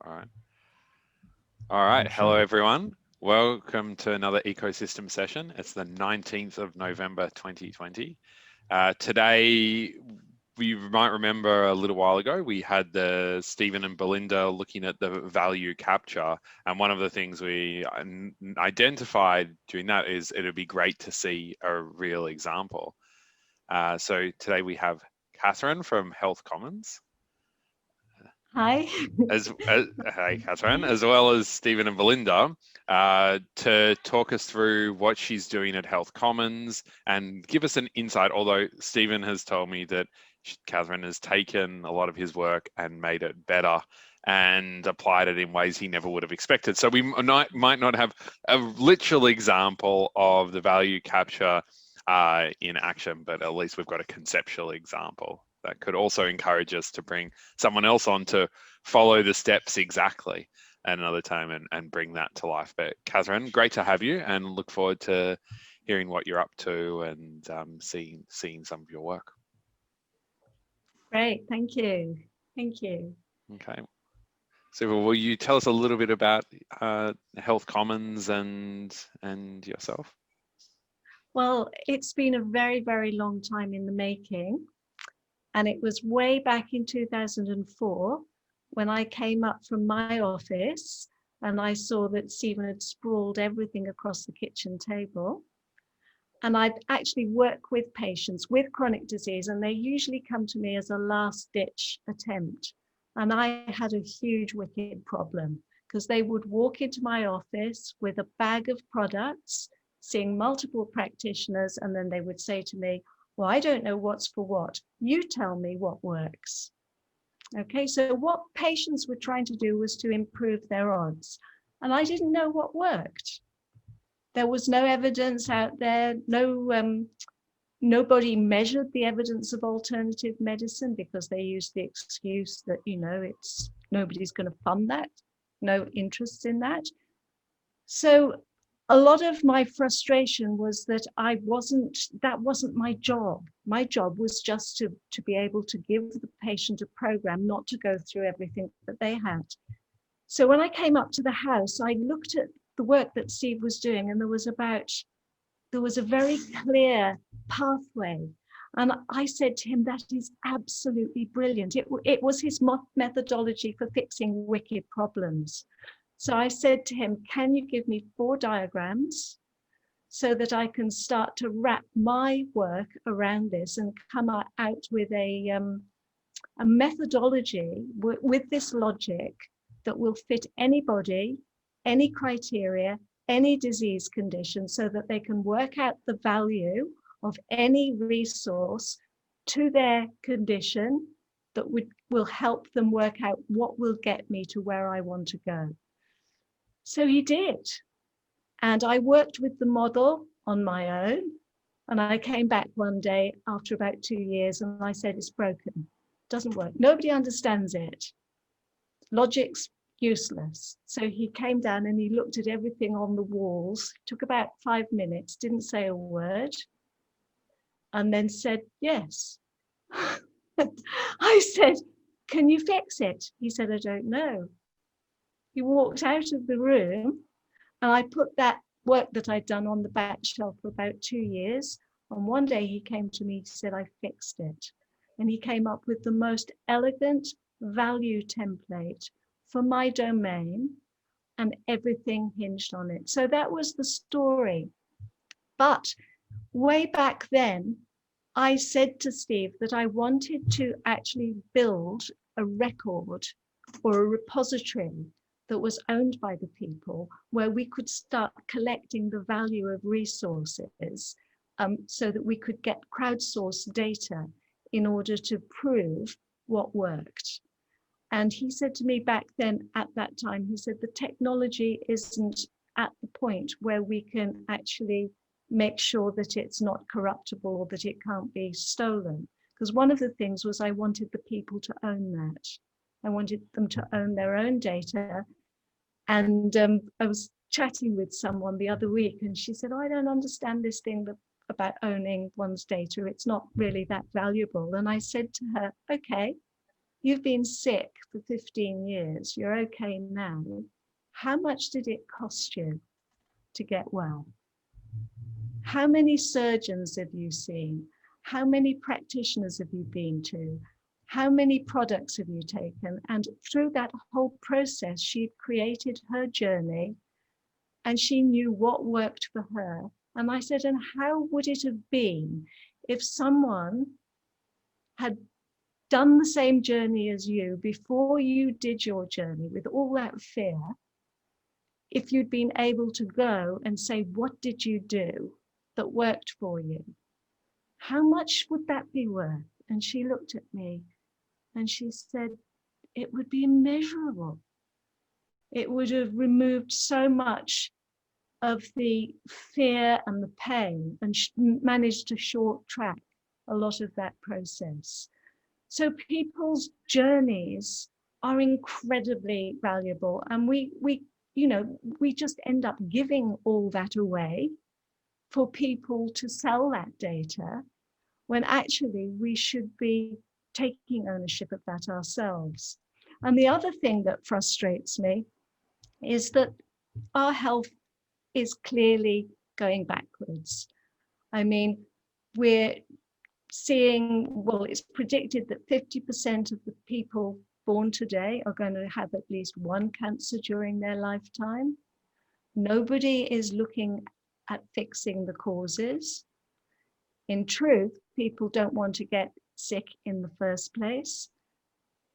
All right. All right. Hello, everyone. Welcome to another ecosystem session. It's the 19th of November, 2020. Today, you might remember a little while ago, we had the Stephen and Belinda looking at the value capture. And one of the things we identified during that is it'd be great to see a real example. So today we have Kathryn from Health Commons. Hi. Hey, Kathryn, as well as Stephen and Belinda, to talk us through what she's doing at Health Commons and give us an insight, although Stephen has told me that Kathryn has taken a lot of his work and made it better and applied it in ways he never would have expected. So we might not have a literal example of the value capture in action, but at least we've got a conceptual example that could also encourage us to bring someone else on to follow the steps exactly at another time and bring that to life. But Kathryn, great to have you and look forward to hearing what you're up to and seeing some of your work. Great, thank you. Thank you. Okay. So will you tell us a little bit about Health Commons and yourself? Well, it's been a very, very long time in the making. And it was way back in 2004 when I came up from my office and I saw that Stephen had sprawled everything across the kitchen table. And I'd actually work with patients with chronic disease, and they usually come to me as a last ditch attempt. And I had a huge wicked problem because they would walk into my office with a bag of products, seeing multiple practitioners, and then they would say to me, well, I don't know what's for what. You tell me what works. Okay, so what patients were trying to do was to improve their odds. And I didn't know what worked. There was no evidence out there. Nobody measured the evidence of alternative medicine because they used the excuse that, nobody's going to fund that, no interest in that. So a lot of my frustration was that that wasn't my job. My job was just to be able to give the patient a program, not to go through everything that they had. So when I came up to the house, I looked at the work that Steve was doing, and there was a very clear pathway. And I said to him, that is absolutely brilliant. It was his methodology for fixing wicked problems. So I said to him, can you give me 4 diagrams so that I can start to wrap my work around this and come out with a methodology with this logic that will fit anybody, any criteria, any disease condition, so that they can work out the value of any resource to their condition that will help them work out what will get me to where I want to go. So he did. And I worked with the model on my own. And I came back one day after about 2 years and I said, it's broken, it doesn't work. Nobody understands it. Logic's useless. So he came down and he looked at everything on the walls, took about 5 minutes, didn't say a word, and then said, yes. I said, can you fix it? He said, I don't know. He walked out of the room and I put that work that I'd done on the back shelf for about 2 years. And one day he came to me, he said, I fixed it. And he came up with the most elegant value template for my domain, and everything hinged on it. So that was the story. But way back then, I said to Steve that I wanted to actually build a record or a repository that was owned by the people, where we could start collecting the value of resources so that we could get crowdsourced data in order to prove what worked. And he said to me back then, at that time, he said, the technology isn't at the point where we can actually make sure that it's not corruptible or that it can't be stolen. Because one of the things was I wanted the people to own that. I wanted them to own their own data. And I was chatting with someone the other week and she said, oh, I don't understand this thing about owning one's data. It's not really that valuable. And I said to her, okay, you've been sick for 15 years, you're okay now. How much did it cost you to get well? How many surgeons have you seen? How many practitioners have you been to? How many products have you taken? And through that whole process, she'd created her journey and she knew what worked for her. And I said, and how would it have been if someone had done the same journey as you before you did your journey with all that fear, if you'd been able to go and say, what did you do that worked for you? How much would that be worth? And she looked at me and she said, it would be immeasurable. It would have removed so much of the fear and the pain and managed to short track a lot of that process. So people's journeys are incredibly valuable, and we just end up giving all that away for people to sell that data, when actually we should be taking ownership of that ourselves. And the other thing that frustrates me is that our health is clearly going backwards. I mean, we're seeing, well, it's predicted that 50% of the people born today are going to have at least one cancer during their lifetime. Nobody is looking at fixing the causes. In truth, people don't want to get sick in the first place.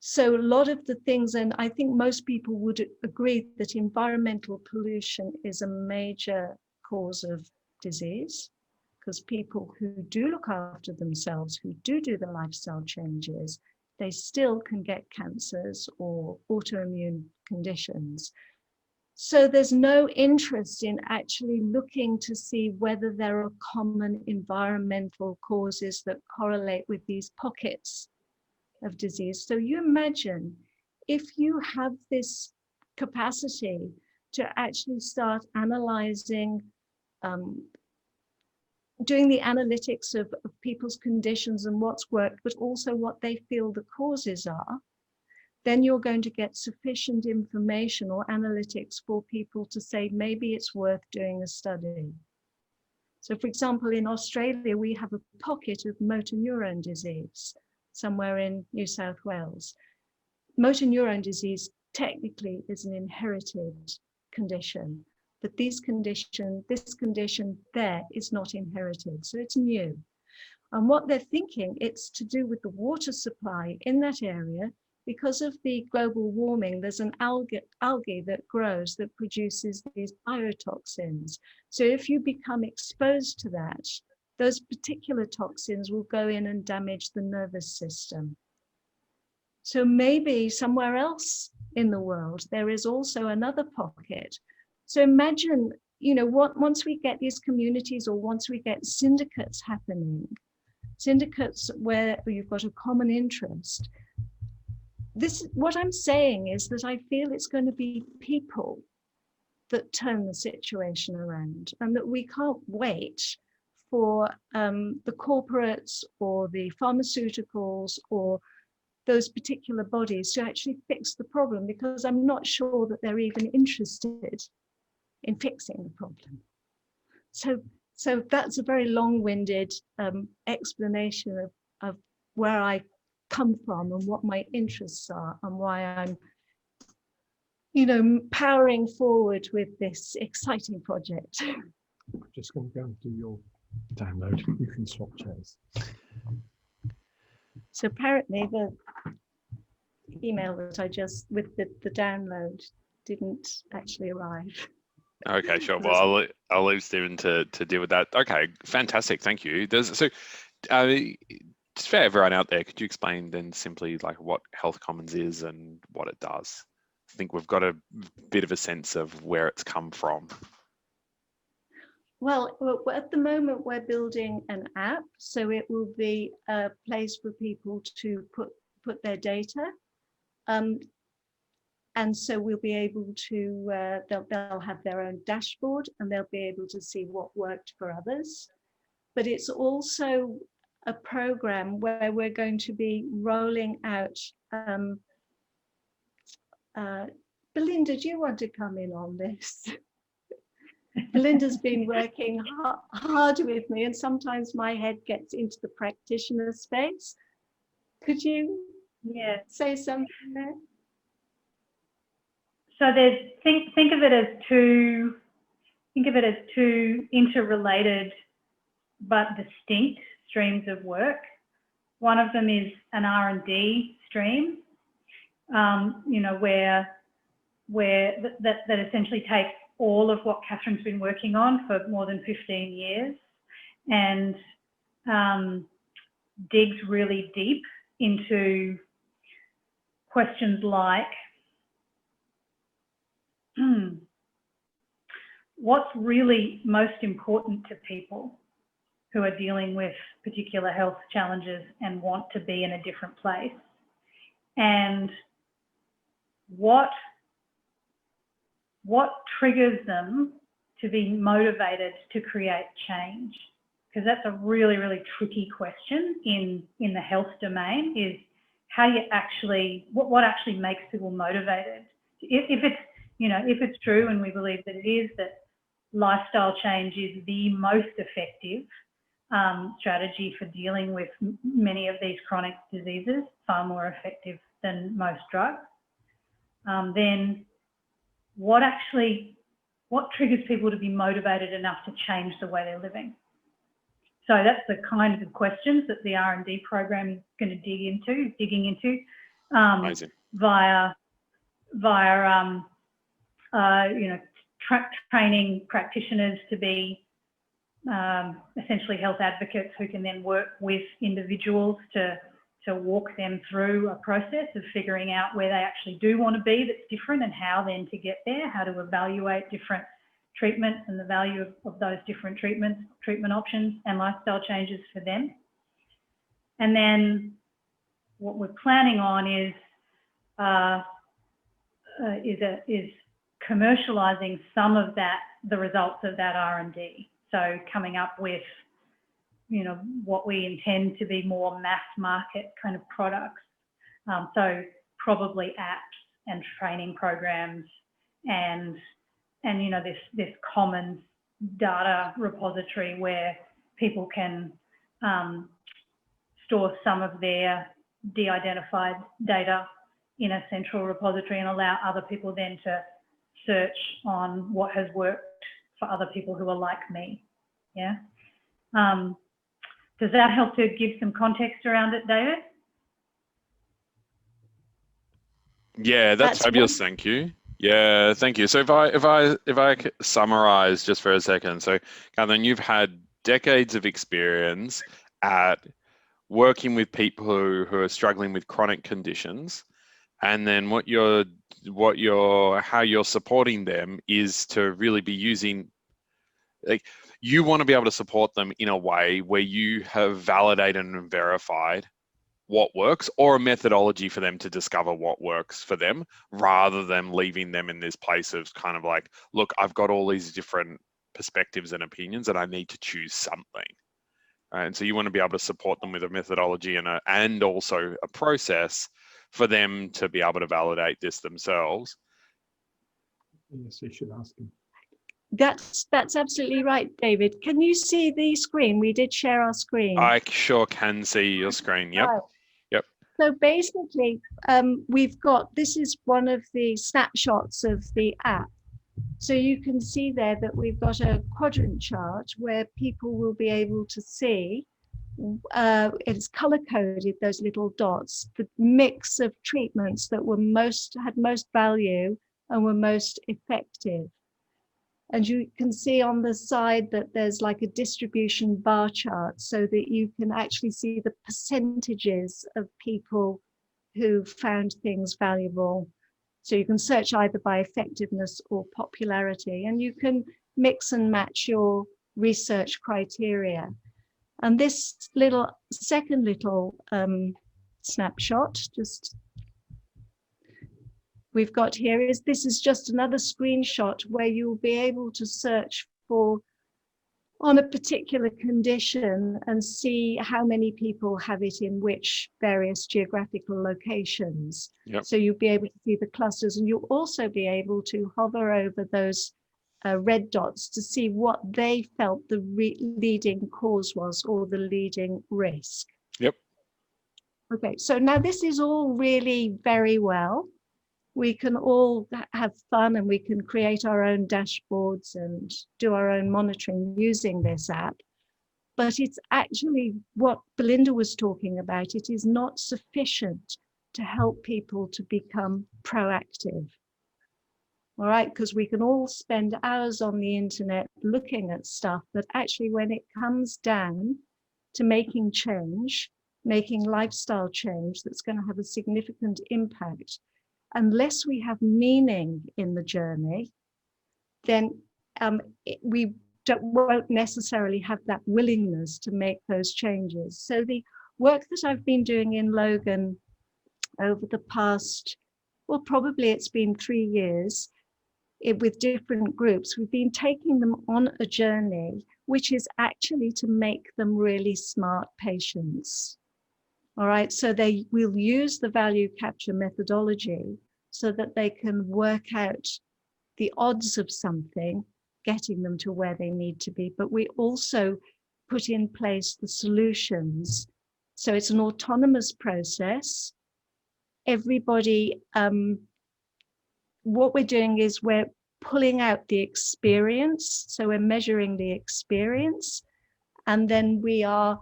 So a lot of the things, and I think most people would agree that environmental pollution is a major cause of disease, because people who do look after themselves, who do the lifestyle changes, they still can get cancers or autoimmune conditions. So there's no interest in actually looking to see whether there are common environmental causes that correlate with these pockets of disease. So you imagine if you have this capacity to actually start analyzing, doing the analytics of people's conditions and what's worked, but also what they feel the causes are, then you're going to get sufficient information or analytics for people to say, maybe it's worth doing a study. So for example, in Australia, we have a pocket of motor neurone disease somewhere in New South Wales. Motor neurone disease technically is an inherited condition, but this condition there is not inherited, so it's new. And what they're thinking, it's to do with the water supply in that area. Because of the global warming, there's an algae that grows that produces these biotoxins. So if you become exposed to that, those particular toxins will go in and damage the nervous system. So maybe somewhere else in the world, there is also another pocket. So imagine, once we get these communities, or once we get syndicates happening, syndicates where you've got a common interest, what I'm saying is that I feel it's going to be people that turn the situation around, and that we can't wait for the corporates or the pharmaceuticals or those particular bodies to actually fix the problem, because I'm not sure that they're even interested in fixing the problem. So that's a very long-winded explanation of where I come from and what my interests are and why I'm powering forward with this exciting project. I'm just going to go and do your download. You can swap chairs. So apparently the email that I just with the download didn't actually arrive. Okay, sure. Well, I'll leave Stephen to deal with that. Okay, fantastic. Thank you. Just for everyone out there, could you explain then simply like what Health Commons is and what it does? I think we've got a bit of a sense of where it's come from. Well, at the moment we're building an app, so it will be a place for people to put their data. And so we'll be able to, they'll have their own dashboard and they'll be able to see what worked for others. But it's also a program where we're going to be rolling out. Belinda, do you want to come in on this? Belinda's been working hard with me, and sometimes my head gets into the practitioner space. Could you say something there? So think of it as two interrelated but distinct streams of work. One of them is an R&D stream, where that essentially takes all of what Kathryn's been working on for more than 15 years and digs really deep into questions like, what's really most important to people who are dealing with particular health challenges and want to be in a different place? And what triggers them to be motivated to create change? Because that's a really, really tricky question in the health domain, is how you actually, what actually makes people motivated? If it's true, and we believe that it is, that lifestyle change is the most effective strategy for dealing with many of these chronic diseases, far more effective than most drugs, then what triggers people to be motivated enough to change the way they're living? So that's the kind of questions that the R&D program is going to digging into via training practitioners to be essentially health advocates who can then work with individuals to walk them through a process of figuring out where they actually do want to be that's different, and how then to get there, how to evaluate different treatments and the value of those different treatment options and lifestyle changes for them. And then what we're planning on is commercializing some of the results of that R&D. So coming up with, what we intend to be more mass market kind of products. So probably apps and training programs and this common data repository where people can store some of their de-identified data in a central repository and allow other people then to search on what has worked for other people who are like me. Yeah. Does that help to give some context around it, David? Yeah, that's fabulous. Thank you. Yeah, thank you. So if I summarize just for a second, so Kathryn, you've had decades of experience at working with people who are struggling with chronic conditions, and then how you're supporting them is to really be using, like, you want to be able to support them in a way where you have validated and verified what works, or a methodology for them to discover what works for them, rather than leaving them in this place of kind of like, look, I've got all these different perspectives and opinions and I need to choose something. Right? And so you want to be able to support them with a methodology and also a process for them to be able to validate this themselves. Yes, you should ask them. That's absolutely right, David. Can you see the screen? We did share our screen. I sure can see your screen. Yep. Right. Yep. So basically, this is one of the snapshots of the app. So you can see there that we've got a quadrant chart where people will be able to see, it's color coded, those little dots, the mix of treatments that had most value and were most effective. And you can see on the side that there's like a distribution bar chart, so that you can actually see the percentages of people who found things valuable. So you can search either by effectiveness or popularity, and you can mix and match your research criteria. And this second little snapshot, we've got here this is just another screenshot where you'll be able to search for on a particular condition and see how many people have it in which various geographical locations. Yep. So you'll be able to see the clusters, and you'll also be able to hover over those red dots to see what they felt the leading cause was, or the leading risk. Yep. Okay, so now this is all really very well. We can all have fun and we can create our own dashboards and do our own monitoring using this app. But it's actually what Belinda was talking about. It is not sufficient to help people to become proactive. All right, because we can all spend hours on the internet looking at stuff, but actually when it comes down to making change, making lifestyle change that's going to have a significant impact, unless we have meaning in the journey, then we won't necessarily have that willingness to make those changes. So the work that I've been doing in Logan over the past, well, probably it's been 3 years, with different groups, we've been taking them on a journey, which is actually to make them really smart patients. All right, so they will use the value capture methodology so that they can work out the odds of something, getting them to where they need to be. But we also put in place the solutions. So it's an autonomous process. Everybody, what we're doing is we're pulling out the experience. So we're measuring the experience, and then we are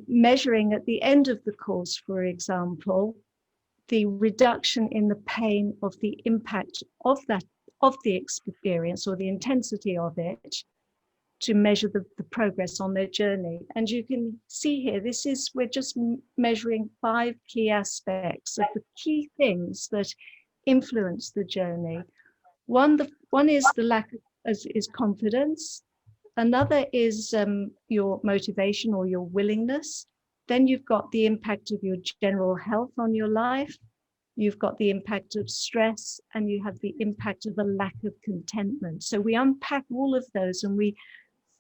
measuring at the end of the course, for example, the reduction in the pain of the impact of the experience, or the intensity of it, to measure the progress on their journey. And you can see here, we're just measuring 5 key aspects of the key things that influence the journey. One is the lack of is confidence. Another is your motivation or your willingness. Then you've got the impact of your general health on your life. You've got the impact of stress, and you have the impact of a lack of contentment. So we unpack all of those and we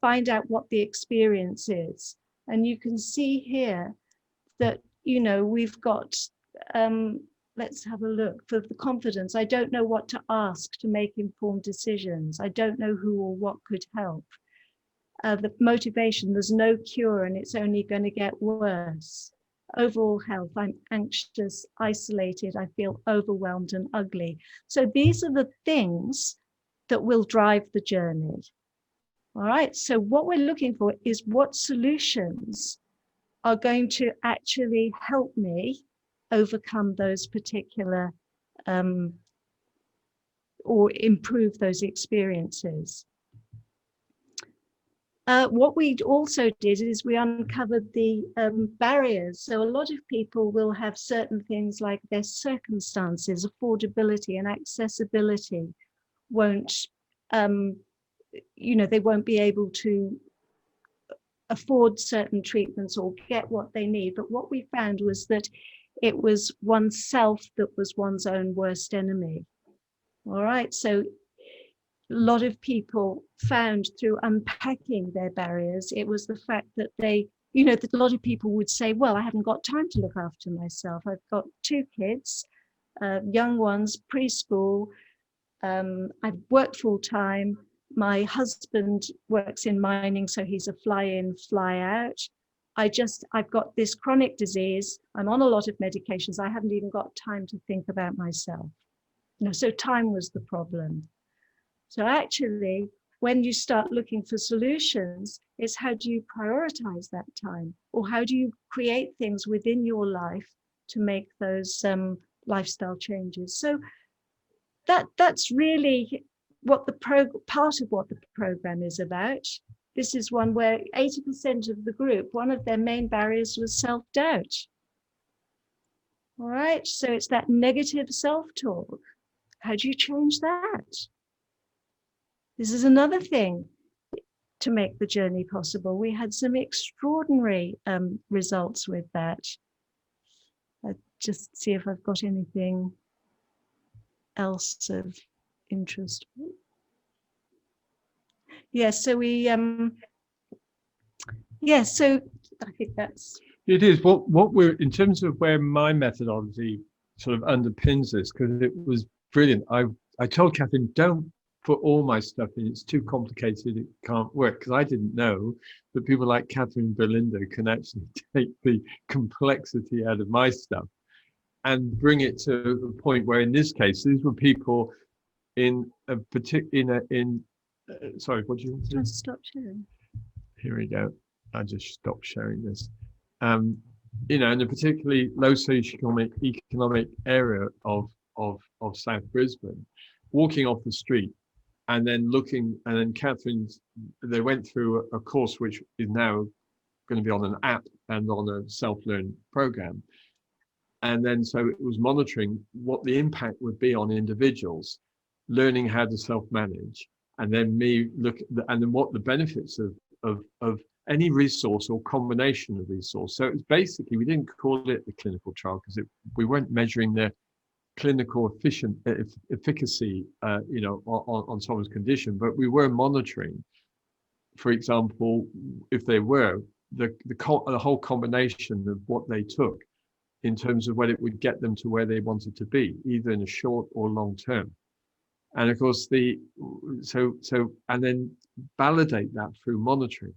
find out what the experience is. And you can see here that, we've got, let's have a look. For the confidence, I don't know what to ask to make informed decisions. I don't know who or what could help. The motivation, there's no cure and it's only going to get worse. Overall health, I'm anxious, isolated, I feel overwhelmed and ugly. So these are the things that will drive the journey. All right, so what we're looking for is what solutions are going to actually help me overcome those particular or improve those experiences. What we also did is we uncovered the barriers. So a lot of people will have certain things like their circumstances, affordability and accessibility won't, they won't be able to afford certain treatments or get what they need. But what we found was that it was oneself that was one's own worst enemy. All right, so a lot of people found through unpacking their barriers, it was the fact that they, that a lot of people would say, well, I haven't got time to look after myself. I've got 2 kids, young ones, preschool. I've worked full time. My husband works in mining, so he's a fly in, fly out. I've got this chronic disease. I'm on a lot of medications. I haven't even got time to think about myself. So time was the problem. So actually, when you start looking for solutions, it's how do you prioritize that time? Or how do you create things within your life to make those lifestyle changes? So that's really what part of what the program is about. This is one where 80% of the group, one of their main barriers was self-doubt. All right, so it's that negative self-talk. How do you change that? This is another thing to make the journey possible. We had some extraordinary results with that. I'll just see if I've got anything else of interest. Yeah, so we yeah, so I think that's It is what we're in terms of where my methodology sort of underpins this, because it was brilliant. I told Kathryn, don't put all my stuff in, it's too complicated, it can't work, because I didn't know that people like Kathryn and Belinda can actually take the complexity out of my stuff and bring it to a point where, in this case, these were people in a particular sorry, what do you want to trying to stop sharing. Here we go. I just stopped sharing this. You know, in a particularly low socioeconomic area of South Brisbane, walking off the street and then looking, and then Kathryn's, they went through a course which is now going to be on an app and on a self-learn program. And then so it was monitoring what the impact would be on individuals, learning how to self-manage, and then me look at and then what the benefits of any resource or combination of resource. So it's basically, we didn't call it the clinical trial because we weren't measuring the clinical efficacy, you know, on someone's condition, but we were monitoring, for example, if they were the whole combination of what they took in terms of whether it would get them to where they wanted to be, either in a short or long term. And of course, and then validate that through monitoring.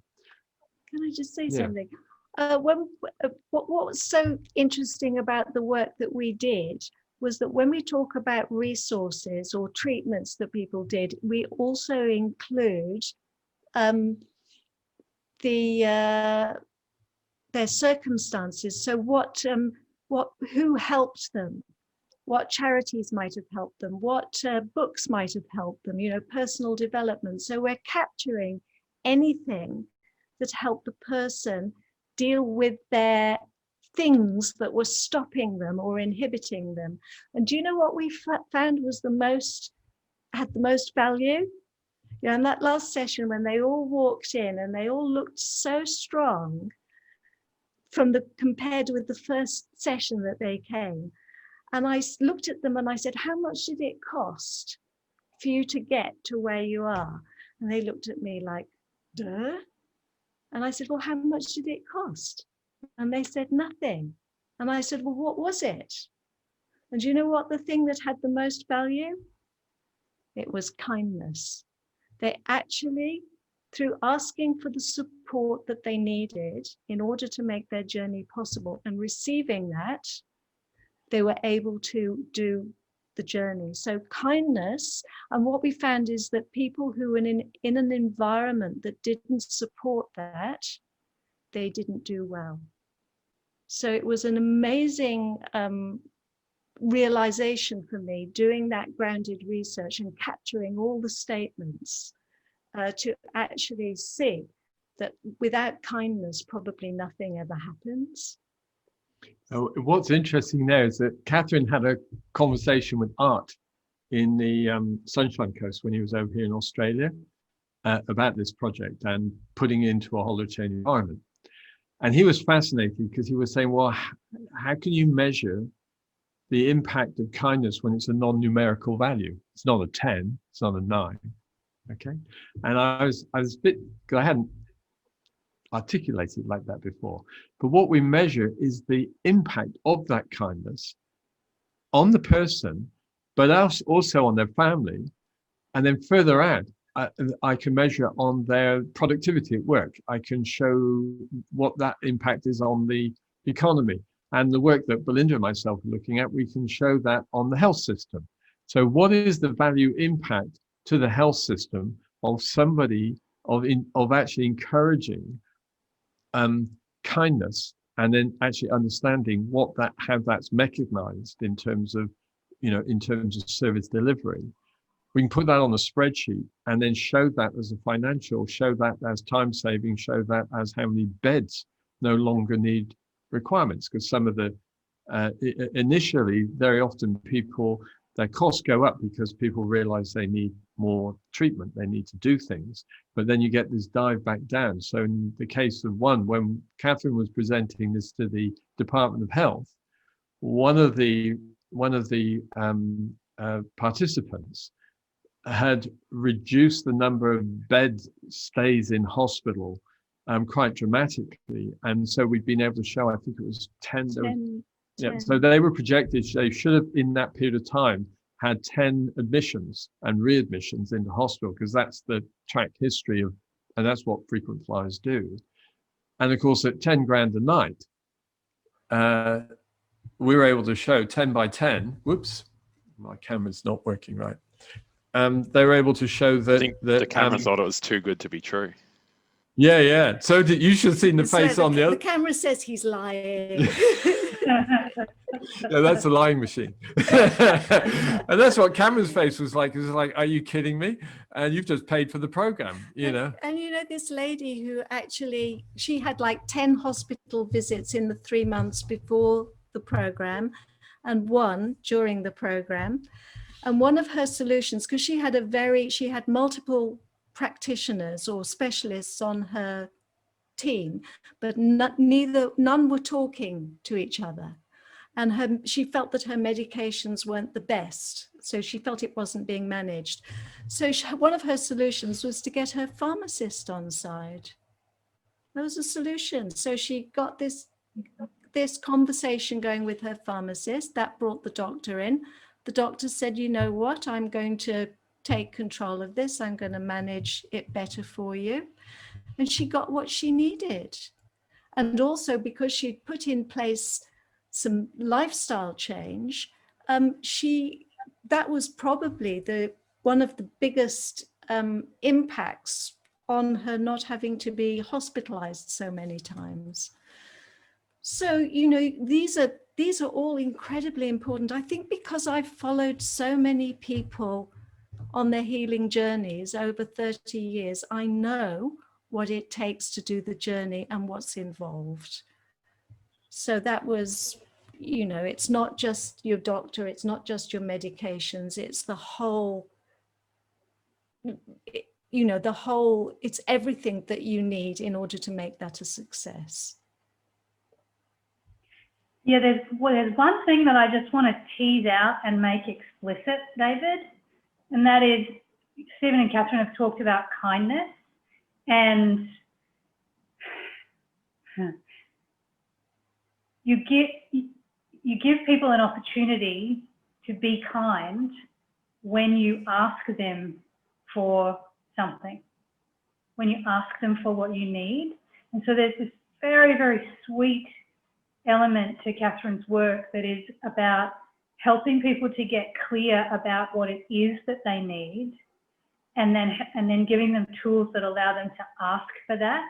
Can I just say Yeah. something? What was so interesting about the work that we did was that when we talk about resources or treatments that people did, we also include their circumstances. So who helped them, what charities might have helped them, what books might have helped them, you know, personal development. So we're capturing anything that helped the person deal with their things that were stopping them or inhibiting them. And do you know what we found was had the most value? You know, in that last session when they all walked in and they all looked so strong compared with the first session that they came. And I looked at them and I said, how much did it cost for you to get to where you are? And they looked at me like, duh. And I said, well, how much did it cost? And they said, nothing. And I said, well, what was it? And do you know what the thing that had the most value? It was kindness. They actually, through asking for the support that they needed in order to make their journey possible and receiving that, they were able to do the journey. So kindness, and what we found is that people who were in an environment that didn't support that, they didn't do well. So it was an amazing realization for me doing that grounded research and capturing all the statements to actually see that without kindness, probably nothing ever happens. Oh, what's interesting there is that Kathryn had a conversation with Art in the Sunshine Coast when he was over here in Australia about this project and putting it into a Holochain environment. And he was fascinated because he was saying, well, how can you measure the impact of kindness when it's a non-numerical value? It's not a 10, it's not a 9, okay? And I was a bit, because I hadn't articulated like that before. But what we measure is the impact of that kindness on the person, but also on their family. And then further out, I can measure on their productivity at work. I can show what that impact is on the economy. And the work that Belinda and myself are looking at, we can show that on the health system. So what is the value impact to the health system of somebody, of actually encouraging kindness, and then actually understanding how that's mechanized in terms of, you know, in terms of service delivery. We can put that on a spreadsheet and then show that as a financial, show that as time saving, show that as how many beds no longer need requirements, because some of the initially, very often people, their costs go up because people realize they need more treatment, they need to do things, but then you get this dive back down. So in the case of when Kathryn was presenting this to the Department of Health, one of the participants had reduced the number of bed stays in hospital quite dramatically. And so we've been able to show, I think it was 10. Yeah, so they were projected, they should have, in that period of time, had 10 admissions and readmissions into hospital, because that's the track history of, and that's what frequent flyers do. And of course, at 10 grand a night, we were able to show 10 by 10. Whoops, my camera's not working right. They were able to show that, I think the camera thought it was too good to be true. Yeah, yeah. So you should have seen the face on the other. The camera says he's lying. Yeah, that's a lying machine. And that's what Cameron's face was like. It was like, are you kidding me? And you've just paid for the program, you know. And you know, this lady who actually, she had like 10 hospital visits in the 3 months before the program and 1 during the program. And one of her solutions, because she had multiple practitioners or specialists on her team, but none were talking to each other. And she felt that her medications weren't the best. So she felt it wasn't being managed. So one of her solutions was to get her pharmacist on side. That was a solution. So she got this conversation going with her pharmacist. That brought the doctor in. The doctor said, you know what, I'm going to take control of this. I'm going to manage it better for you. And she got what she needed. And also because she'd put in place some lifestyle change, that was probably one of the biggest impacts on her not having to be hospitalized so many times. So, you know, these are all incredibly important. I think because I've followed so many people on their healing journeys over 30 years, I know what it takes to do the journey and what's involved. So that was, you know, it's not just your doctor, it's not just your medications, it's the whole, you know, it's everything that you need in order to make that a success. Yeah, there's one thing that I just want to tease out and make explicit, David, and that is Stephen and Kathryn have talked about kindness, and you give people an opportunity to be kind when you ask them for something, when you ask them for what you need. And so there's this very, very sweet element to Kathryn's work that is about helping people to get clear about what it is that they need, and then giving them tools that allow them to ask for that.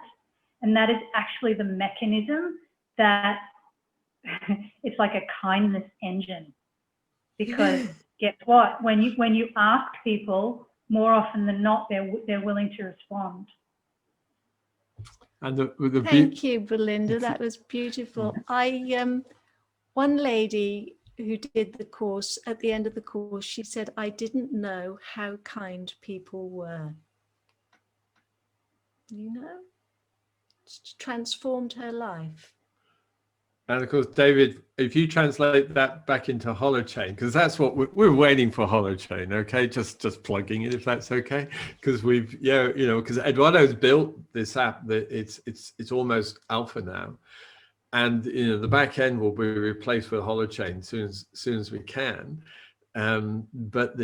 And that is actually the mechanism that it's like a kindness engine, because guess what? When you ask people, more often than not, they're willing to respond. And thank you, Belinda. That was beautiful. One lady who did the course, at the end of the course, she said, I didn't know how kind people were. You know, it's transformed her life. And of course, David, if you translate that back into Holochain, because that's what we're waiting for, Holochain, okay? Just plugging it, if that's okay, because we've, yeah, you know, because Eduardo's built this app that it's almost alpha now, and you know the back end will be replaced with Holochain soon as we can, but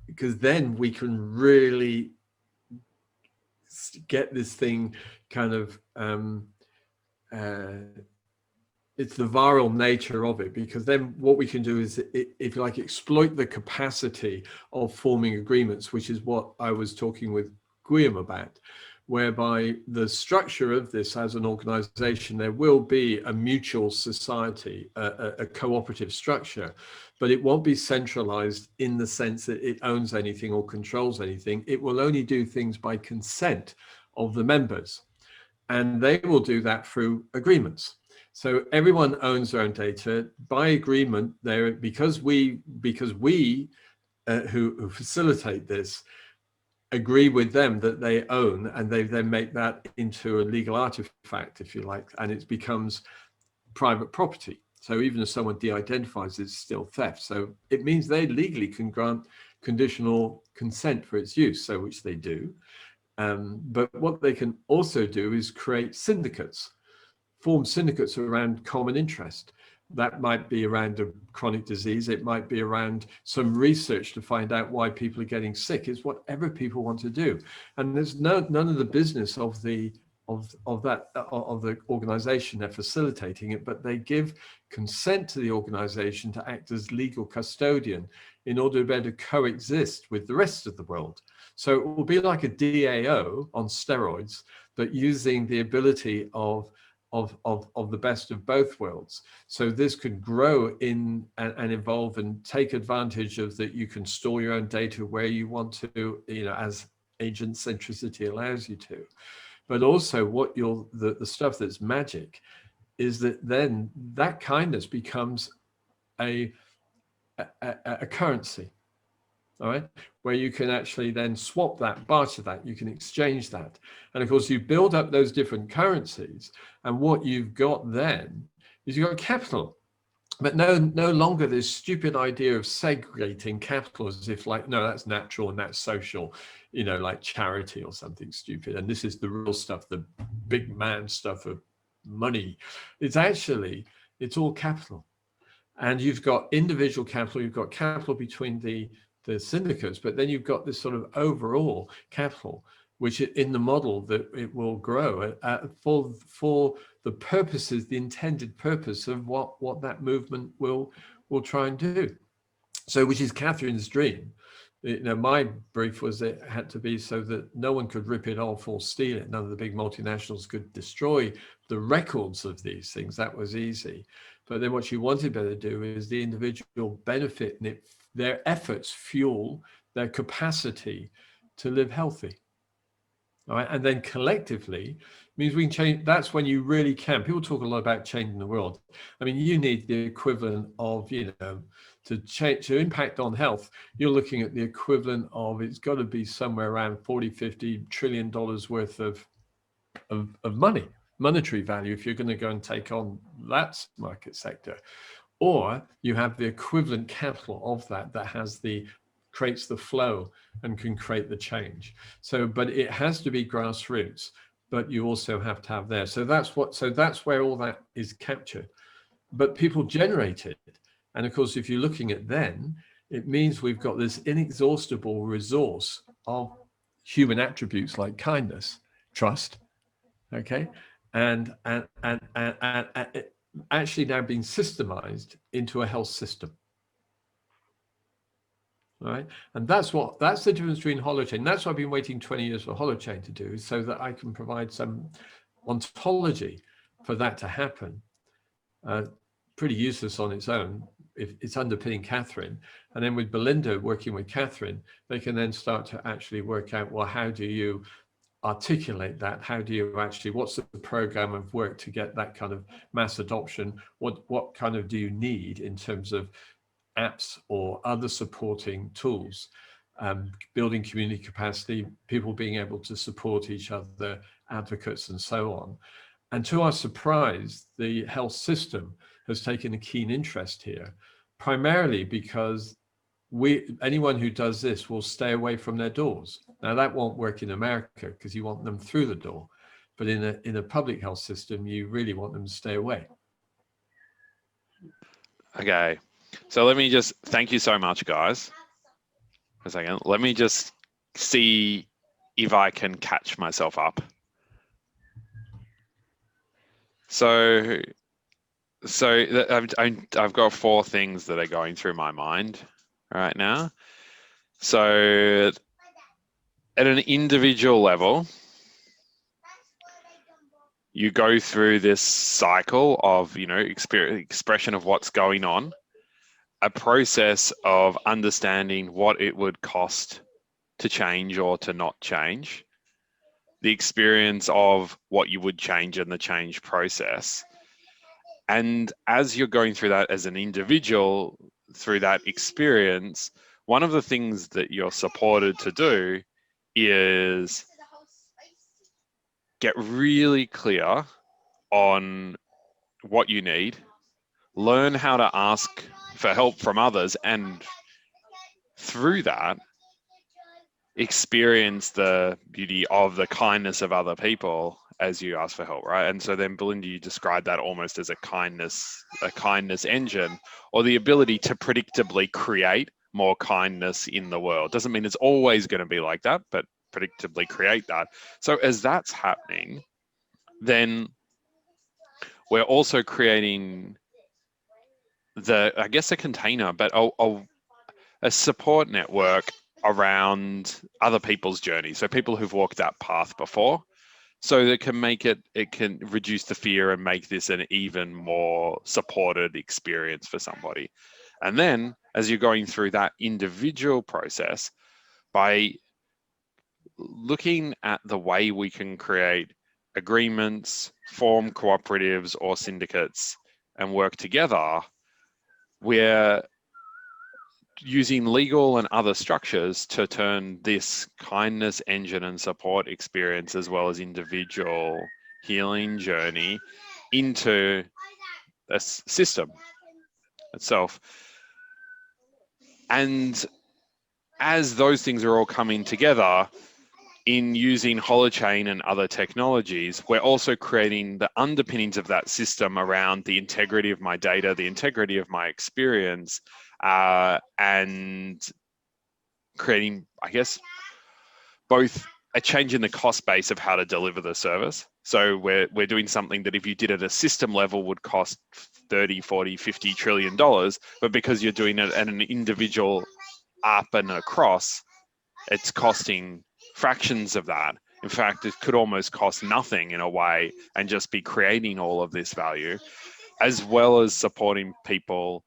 because then we can really get this thing kind of. It's the viral nature of it, because then what we can do is, if you like, exploit the capacity of forming agreements, which is what I was talking with 𝐜𝐤𝐬 about, whereby the structure of this as an organization, there will be a mutual society, a cooperative structure, but it won't be centralized in the sense that it owns anything or controls anything. It will only do things by consent of the members. And they will do that through agreements. So everyone owns their own data by agreement. There, because we who facilitate this agree with them that they own, and they then make that into a legal artifact, if you like, and it becomes private property. So even if someone de-identifies, it's still theft. So it means they legally can grant conditional consent for its use, so which they do. But what they can also do is create syndicates, form syndicates around common interest. That might be around a chronic disease. It might be around some research to find out why people are getting sick. It's whatever people want to do. And there's none of the business of the organization. They're facilitating it, but they give consent to the organization to act as legal custodian in order to be able to coexist with the rest of the world. So it will be like a DAO on steroids, but using the ability of the best of both worlds. So this could grow in and evolve and take advantage of that. You can store your own data where you want to, as agent centricity allows you to. But also what the stuff that's magic is that then that kindness becomes a currency, all right, where you can actually then swap that, barter that, you can exchange that. And of course, you build up those different currencies. And what you've got then is you've got capital. But no longer this stupid idea of segregating capital as if like, no, that's natural and that's social, like charity or something stupid. And this is the real stuff, the big man stuff of money. It's all capital. And you've got individual capital, you've got capital between the syndicates, but then you've got this sort of overall capital, which in the model that it will grow for the purposes, the intended purpose of what that movement will try and do. So, which is Kathryn's dream. My brief was it had to be so that no one could rip it off or steal it. None of the big multinationals could destroy the records of these things. That was easy. But then what she wanted better to do is the individual benefit, and their efforts fuel their capacity to live healthy. All right, and then collectively means we can change. That's when you really can. People talk a lot about changing the world. I mean, you need the equivalent of, to change, to impact on health. You're looking at the equivalent of, it's got to be somewhere around 40-50 trillion dollars worth of money, monetary value, if you're going to go and take on that market sector. Or you have the equivalent capital of that creates the flow and can create the change. So, but it has to be grassroots, but you also have to have there. So that's where all that is captured, but people generate it. And of course, if you're looking at then, it means we've got this inexhaustible resource of human attributes like kindness, trust, okay? And actually now being systemized into a health system. All right, and that's the difference between Holochain. That's what I've been waiting 20 years for Holochain to do, so that I can provide some ontology for that to happen. Pretty useless on its own if it's underpinning Kathryn, and then with Belinda working with Kathryn, they can then start to actually work out, well, how do you articulate that? How do you actually, what's the program of work to get that kind of mass adoption? What kind of do you need in terms of apps or other supporting tools, building community capacity, people being able to support each other, advocates and so on. And to our surprise, the health system has taken a keen interest here, primarily because anyone who does this will stay away from their doors. Now that won't work in America because you want them through the door, but in a public health system, you really want them to stay away. Okay. So let me just, thank you so much, guys. For a second, let me just see if I can catch myself up. So I've got 4 things that are going through my mind right now. So at an individual level, you go through this cycle of, expression of what's going on, a process of understanding what it would cost to change or to not change, the experience of what you would change in the change process. And as you're going through that as an individual, through that experience, one of the things that you're supported to do is get really clear on what you need, learn how to ask for help from others, and through that, experience the beauty of the kindness of other people as you ask for help, right? And so then, Belinda, you described that almost as a kindness engine, or the ability to predictably create more kindness in the world. Doesn't mean it's always going to be like that, but predictably create that. So as that's happening, then we're also creating I guess a container, but a support network around other people's journeys. So people who've walked that path before, so that it can reduce the fear and make this an even more supported experience for somebody. And then as you're going through that individual process, by looking at the way we can create agreements, form cooperatives or syndicates and work together, we're using legal and other structures to turn this kindness engine and support experience, as well as individual healing journey, into a system itself. And as those things are all coming together, in using Holochain and other technologies, we're also creating the underpinnings of that system around the integrity of my data, the integrity of my experience, and creating, I guess, both a change in the cost base of how to deliver the service. So we're doing something that if you did at a system level would cost 30, 40, 50 trillion dollars, but because you're doing it at an individual up and across, it's costing fractions of that. In fact, it could almost cost nothing in a way and just be creating all of this value, as well as supporting people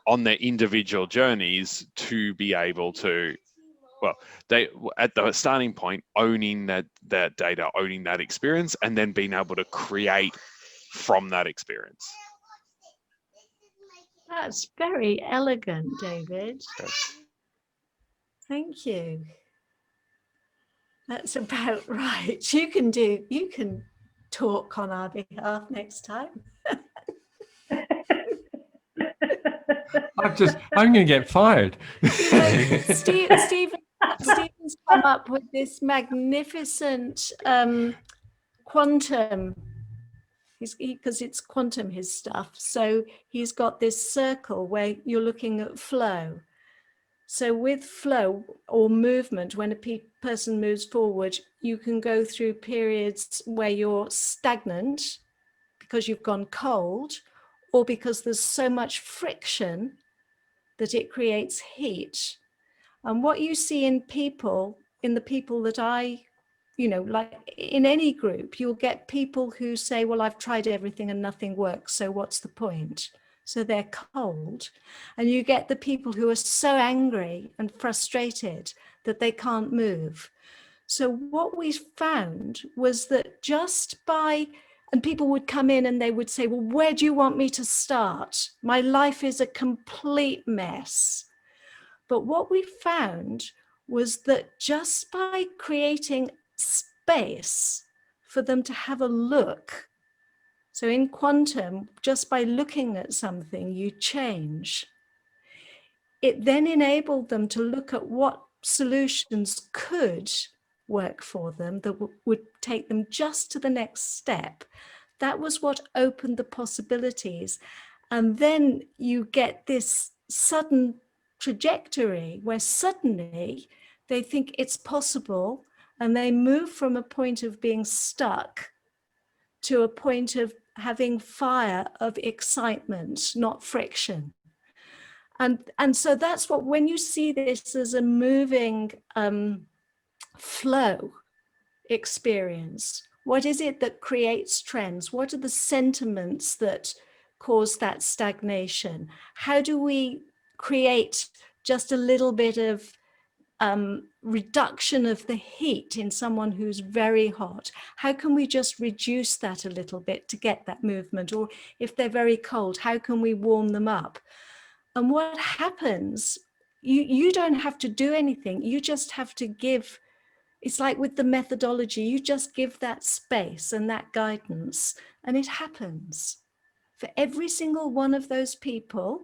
on their individual journeys to be able to, well, they at the starting point, owning that data, owning that experience, and then being able to create from that experience. That's very elegant, David. Yes. Thank you. That's about right. You can talk on our behalf next time. I'm going to get fired. Stephen's come up with this magnificent quantum, because it's quantum, his stuff. So he's got this circle where you're looking at flow. So with flow or movement, when a person moves forward, you can go through periods where you're stagnant because you've gone cold, or because there's so much friction that it creates heat. And what you see in the people that like in any group, you'll get people who say, well, I've tried everything and nothing works, so what's the point? So they're cold. And you get the people who are so angry and frustrated that they can't move. So what we found was that and people would come in and they would say, well, where do you want me to start? My life is a complete mess. But what we found was that just by creating space for them to have a look, so in quantum, just by looking at something, you change. It then enabled them to look at what solutions could work for them that would take them just to the next step. That was what opened the possibilities. And then you get this sudden trajectory where suddenly they think it's possible, and they move from a point of being stuck to a point of having fire of excitement, not friction. And so that's what, when you see this as a moving flow experience, what is it that creates trends? What are the sentiments that cause that stagnation? How do we create just a little bit of reduction of the heat in someone who's very hot? How can we just reduce that a little bit to get that movement? Or if they're very cold, how can we warm them up? And what happens, you don't have to do anything. You just have to give. It's like with the methodology, you just give that space and that guidance, and it happens. For every single one of those people,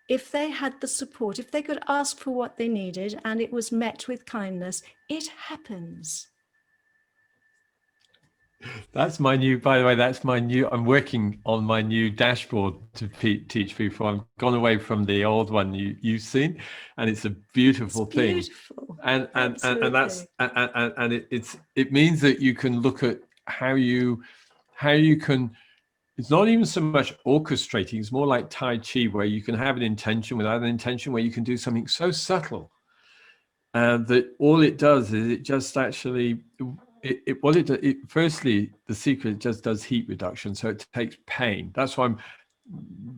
if they had the support, if they could ask for what they needed and it was met with kindness, it happens. That's my new, by the way, that's my new, I'm working on my new dashboard to teach people. I've gone away from the old one you've seen, and it's a beautiful thing. Beautiful. And that's, and it means that you can look at how you can, it's not even so much orchestrating, it's more like Tai Chi, where you can have an intention without an intention, where you can do something so subtle that all it does is it just actually, firstly, the secret just does heat reduction, so it takes pain. That's why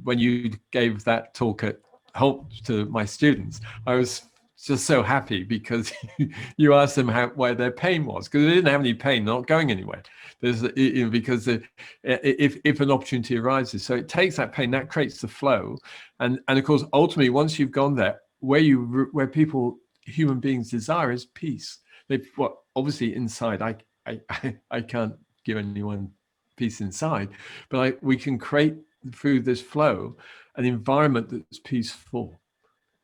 when you gave that talk at Help to my students, I was just so happy because you asked them where their pain was, because they didn't have any pain, not going anywhere. Because if an opportunity arises, so it takes that pain, that creates the flow, and of course, ultimately, once you've gone there, where people, human beings desire is peace. Obviously inside, I can't give anyone peace inside, but we can create through this flow an environment that's peaceful,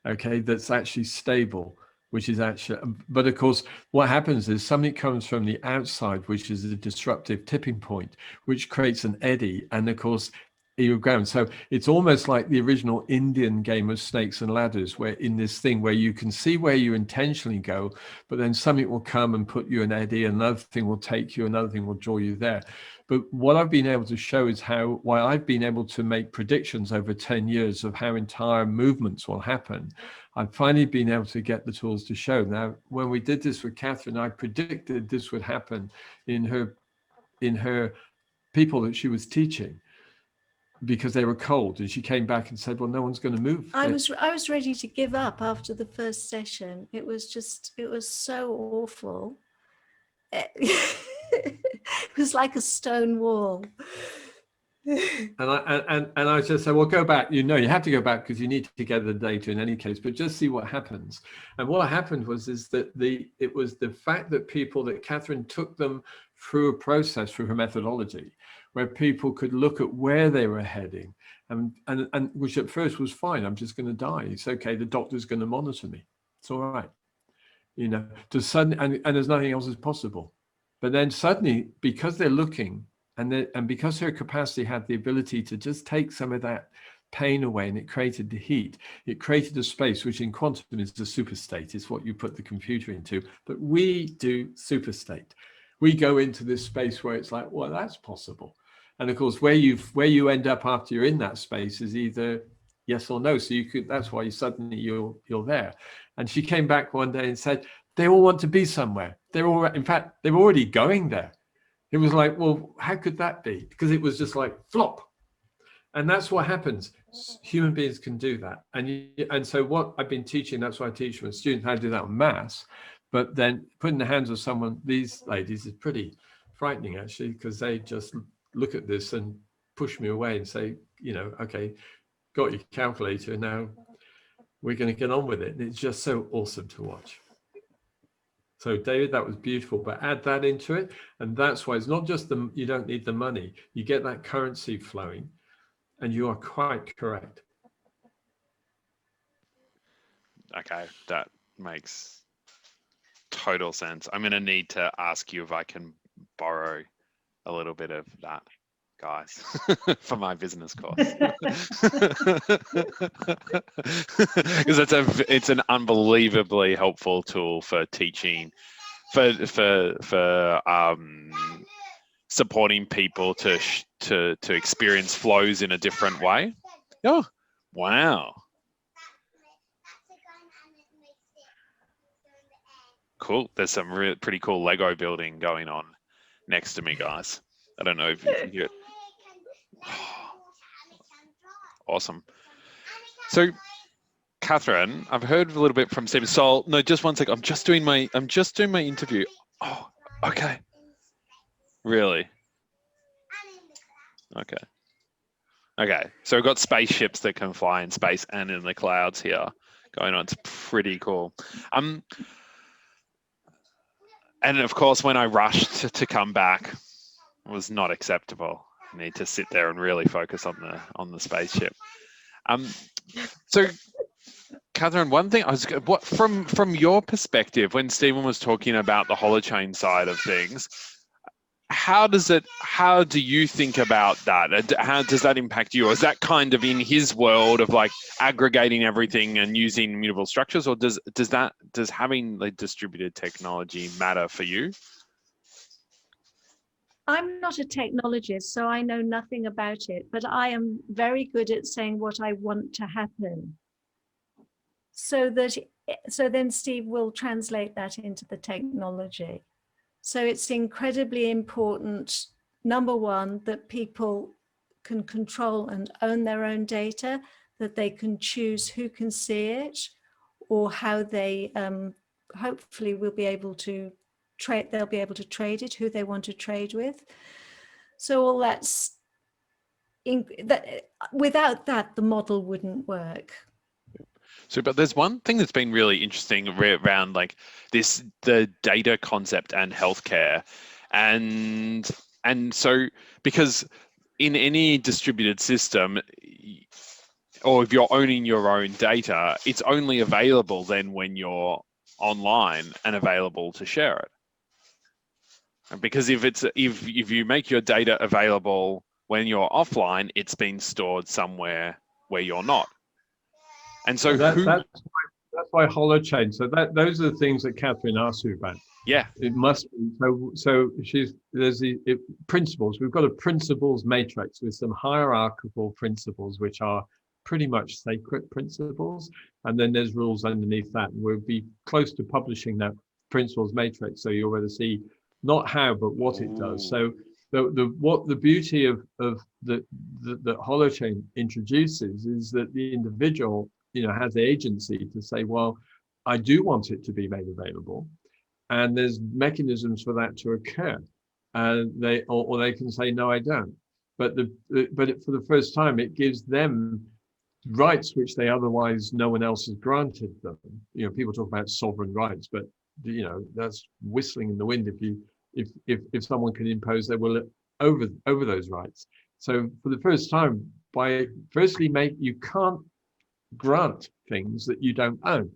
okay, that's actually stable, which is actually, but of course, what happens is something comes from the outside, which is a disruptive tipping point, which creates an eddy, and of course, you're ground. So it's almost like the original Indian game of snakes and ladders, where in this thing where you can see where you intentionally go, but then something will come and put you in an eddy, another thing will take you, another thing will draw you there. But what I've been able to show is why I've been able to make predictions over 10 years of how entire movements will happen. I've finally been able to get the tools to show. Now, when we did this with Kathryn, I predicted this would happen in her people that she was teaching, because they were cold, and she came back and said, well, no one's going to move. I was ready to give up after the first session. It was so awful. It was like a stone wall. And I just said, well, go back. You have to go back because you need to get the data in any case, but just see what happens. And what happened was that it was the fact that Kathryn took them through a process, through her methodology, where people could look at where they were heading, and which at first was fine. I'm just going to die. It's okay. The doctor's going to monitor me. It's all right. To suddenly, and there's nothing else is possible. But then suddenly, because they're looking, and because her capacity had the ability to just take some of that pain away, and it created the heat, it created a space, which in quantum is the superstate. It's what you put the computer into. But we do superstate. We go into this space where it's like, well, that's possible. And of course, where you end up after you're in that space is either yes or no. So that's why you're there. And she came back one day and said, they all want to be somewhere. In fact, they were already going there. It was like, well, how could that be? Because it was just like flop. And that's what happens. Human beings can do that. And so what I've been teaching, that's why I teach my students how to do that en masse. But then put in the hands of someone, these ladies, is pretty frightening actually, because they just look at this and push me away and say, okay, got your calculator, now we're going to get on with it. And it's just so awesome to watch. So David, that was beautiful, but add that into it. And that's why it's not just you don't need the money, you get that currency flowing, and you are quite correct. Okay, that makes total sense. I'm going to need to ask you if I can borrow a little bit of that, guys, for my business course. Because it's an unbelievably helpful tool for teaching, for supporting people to experience flows in a different way. Oh, wow. Cool. There's some pretty cool Lego building going on next to me, guys. I don't know if you can hear it. Awesome. So, Kathryn, I've heard a little bit from Stephen. So, no, just one second. I'm just doing my interview. Oh, okay. Really? Okay. Okay. So we've got spaceships that can fly in space and in the clouds here going on. It's pretty cool. And of course, when I rushed to come back, it was not acceptable. I need to sit there and really focus on the spaceship. So, Kathryn, one thing what from your perspective, when Stephen was talking about the Holochain side of things, how do you think about that? How does that impact you? Or is that kind of in his world of like aggregating everything and using immutable structures, or does having the distributed technology matter for you? I'm not a technologist, so I know nothing about it, but I am very good at saying what I want to happen. So then Steve will translate that into the technology. So it's incredibly important, number one, that people can control and own their own data, that they can choose who can see it, or how they hopefully will be able to trade, they'll be able to trade it, who they want to trade with. So all that's, without that, the model wouldn't work. So, but there's one thing that's been really interesting around like the data concept and healthcare. And so, because in any distributed system, or if you're owning your own data, it's only available then when you're online and available to share it. Because if you make your data available when you're offline, it's been stored somewhere where you're not. And so that's why Holochain. So those are the things that Kathryn asked you about. Yeah, it must be. So there's the principles. We've got a principles matrix with some hierarchical principles, which are pretty much sacred principles, and then there's rules underneath that. And we'll be close to publishing that principles matrix, so you'll be able to see not how but what it does. So the beauty of the Holochain introduces is that the individual, has the agency to say, well, I do want it to be made available, and there's mechanisms for that to occur, and they can say, no, I don't. But for the first time, it gives them rights which they otherwise no one else has granted them. People talk about sovereign rights, but that's whistling in the wind if someone can impose their will over those rights. So for the first time, you can't grant things that you don't own.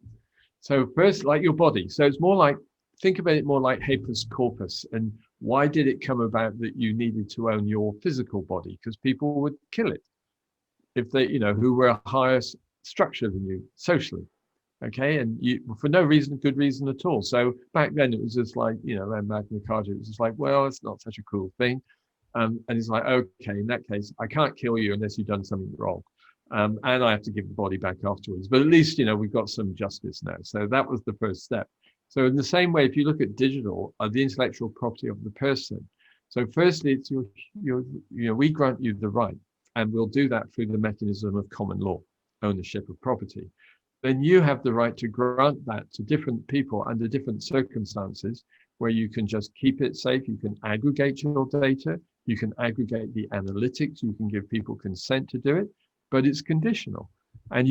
So first, like your body. So it's more like, think about it more like habeas corpus. And why did it come about that you needed to own your physical body? Because people would kill it if they, who were a higher structure than you socially. Okay, and for no good reason at all. So back then it was just like, around Magna Carta, it was just like, well, it's not such a cool thing. And it's like, okay, in that case, I can't kill you unless you've done something wrong. And I have to give the body back afterwards. But at least, we've got some justice now. So that was the first step. So in the same way, if you look at digital, the intellectual property of the person. So firstly, it's we grant you the right, and we'll do that through the mechanism of common law, ownership of property. Then you have the right to grant that to different people under different circumstances, where you can just keep it safe, you can aggregate your data, you can aggregate the analytics, you can give people consent to do it, but it's conditional. And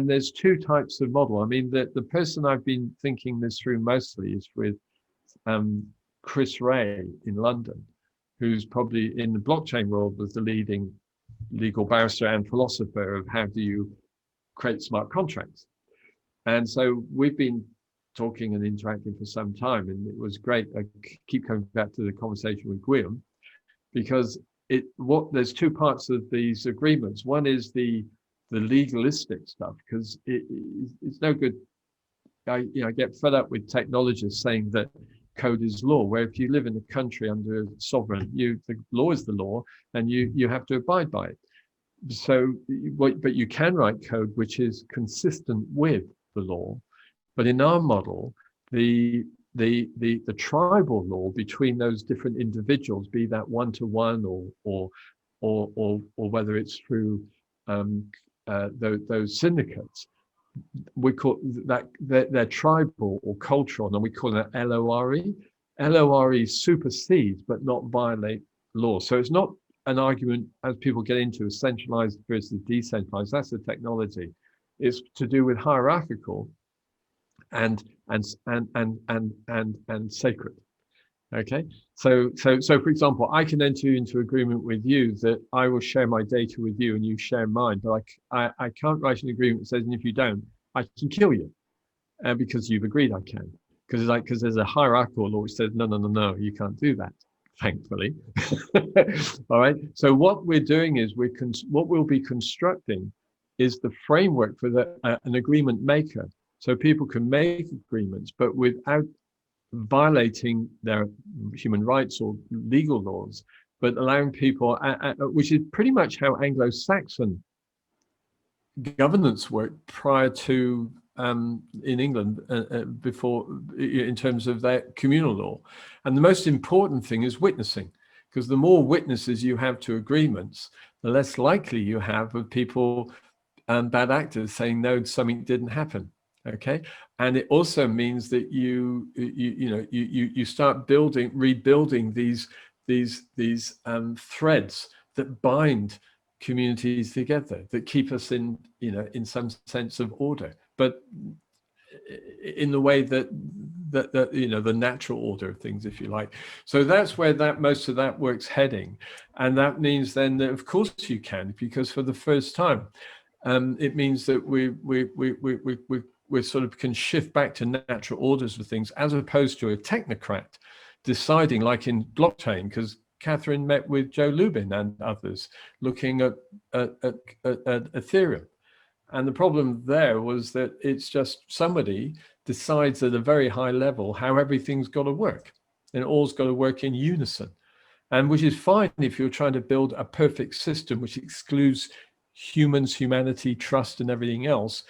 there's two types of model. I mean, the person I've been thinking this through mostly is with Chris Ray in London, who's probably in the blockchain world was the leading legal barrister and philosopher of how do you create smart contracts. And so we've been talking and interacting for some time, and it was great. I keep coming back to the conversation with 𝐜𝐤𝐬, because there's two parts of these agreements. One is the legalistic stuff, because it's no good. I get fed up with technologists saying that code is law, where if you live in a country under a sovereign, the law is the law, and you have to abide by it. So, but you can write code which is consistent with the law. But in our model, the tribal law between those different individuals, be that one-to-one or whether it's through those syndicates, we call that they're tribal or cultural, and we call that LORE. LORE supersedes but not violate law. So it's not an argument, as people get into, centralized versus decentralized. That's the technology. It's to do with hierarchical and sacred. Okay, so for example, I can enter into agreement with you that I will share my data with you and you share mine, but I can't write an agreement that says, and if you don't, I can kill you, because you've agreed I can. Because there's a hierarchical law which says no, you can't do that, thankfully. All right, so what we're doing is what we'll be constructing is the framework for an agreement maker, so people can make agreements but without violating their human rights or legal laws, but allowing people, which is pretty much how Anglo-Saxon governance worked prior to in England, before, in terms of their communal law. And the most important thing is witnessing, because the more witnesses you have to agreements, the less likely you have of people, bad actors, saying no, something didn't happen. Okay, and it also means that you start rebuilding these threads that bind communities together, that keep us in some sense of order, but in the way that the natural order of things, if you like. So that's where most of that work's heading, and that means then that of course you can, because for the first time, it means that we sort of can shift back to natural orders of things, as opposed to a technocrat deciding, like in blockchain, because Kathryn met with Joe Lubin and others looking at Ethereum. And the problem there was that it's just somebody decides at a very high level how everything's got to work, and it all's got to work in unison. And which is fine if you're trying to build a perfect system which excludes humans, humanity, trust, and everything else.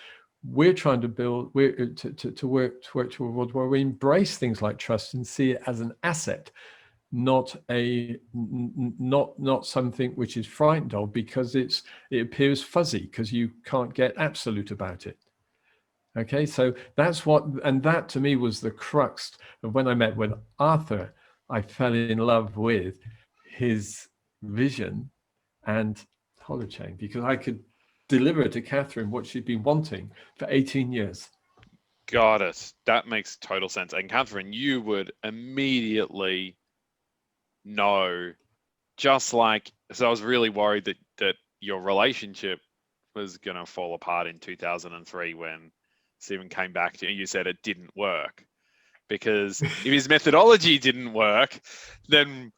We're trying to build, to work towards where we embrace things like trust and see it as an asset, not something which is frightened of because it appears fuzzy, because you can't get absolute about it. Okay, so that's what, and that to me was the crux of when I met with Arthur. I fell in love with his vision and Holochain, because I could deliver to Kathryn what she'd been wanting for 18 years. Got it. That makes total sense. And Kathryn, you would immediately know, just like, so I was really worried that your relationship was going to fall apart in 2003 when Stephen came back to you. You said it didn't work, because if his methodology didn't work, then,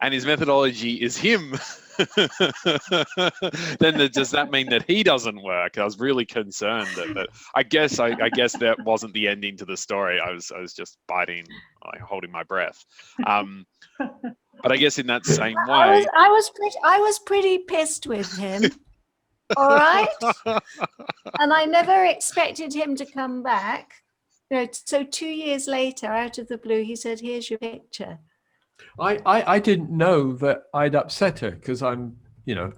and his methodology is him, then does that mean that he doesn't work? I was really concerned that I guess that wasn't the ending to the story. I was just holding my breath. But I guess in that same way, I was pretty pissed with him. All right. And I never expected him to come back. So 2 years later, out of the blue, he said, "Here's your picture." I didn't know that I'd upset her, because I'm, a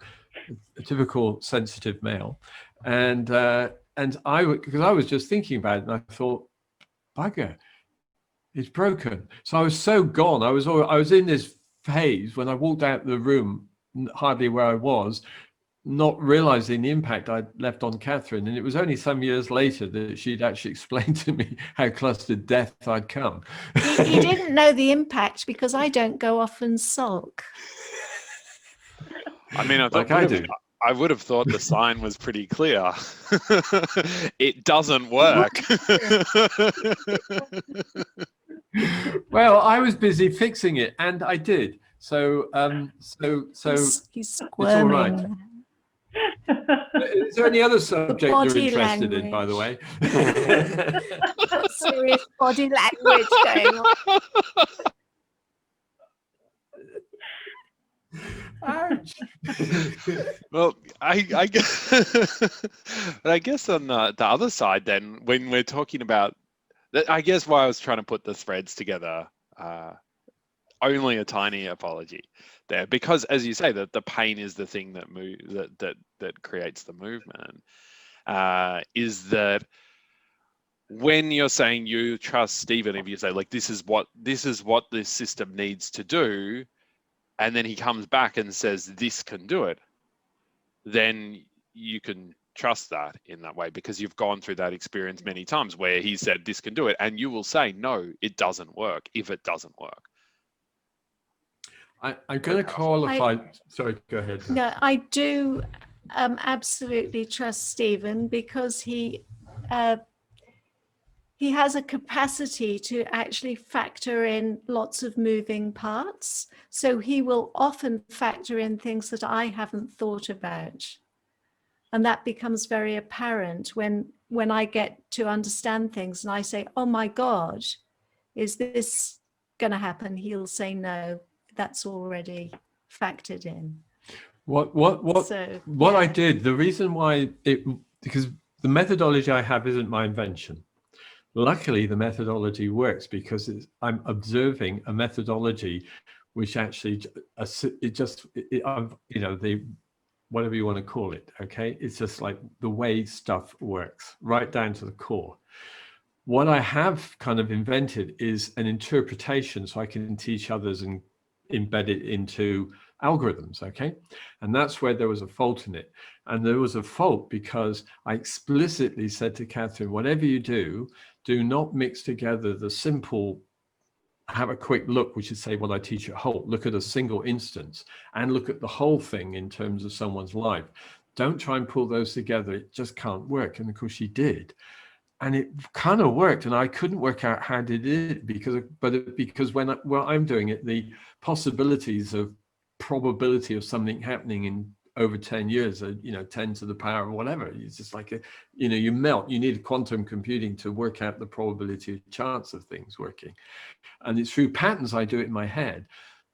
typical sensitive male, and because I was just thinking about it, and I thought, bugger, it's broken. So I was so gone. I was in this phase when I walked out the room, hardly where I was, not realizing the impact I'd left on Kathryn. And it was only some years later that she'd actually explained to me how close to death I'd come. He didn't know the impact because I don't go off and sulk. I mean, I would have thought the sign was pretty clear. It doesn't work. Well, I was busy fixing it, and I did. So he's squirming. It's all right. Is there any other subject you're interested in, by the way? Serious body language going on. Ouch. Well, I guess on the other side, then, when we're talking about, I guess why I was trying to put the threads together, only a tiny apology there, because as you say, that the pain is the thing that creates the movement, is that when you're saying you trust Stephen, if you say, like, this is what this system needs to do, and then he comes back and says this can do it, then you can trust that in that way, because you've gone through that experience many times where he said this can do it, and you will say no, it doesn't work if it doesn't work. I'm going to qualify. Sorry, go ahead. No, I do absolutely trust Stephen, because he has a capacity to actually factor in lots of moving parts. So he will often factor in things that I haven't thought about. And that becomes very apparent when I get to understand things and I say, oh my God, is this going to happen? He'll say, no, that's already factored in. What Yeah. I did, the reason why because the methodology I have isn't my invention. Luckily, the methodology works because I'm observing a methodology which actually, whatever you want to call it, okay? It's just like the way stuff works, right down to the core. What I have kind of invented is an interpretation so I can teach others and embed it into algorithms, okay? And that's where there was a fault in it. And there was a fault because I explicitly said to Kathryn, whatever you do not mix together the simple, have a quick look, which is say what I teach at Holt, look at a single instance and look at the whole thing in terms of someone's life. Don't try and pull those together. It just can't work. And of course she did. And it kind of worked, and I couldn't work out how did it because when I'm doing it, the possibilities of probability of something happening in over 10 years are 10 to the power of whatever. It's just like you melt. You need quantum computing to work out the probability of chance of things working, and it's through patterns I do it in my head.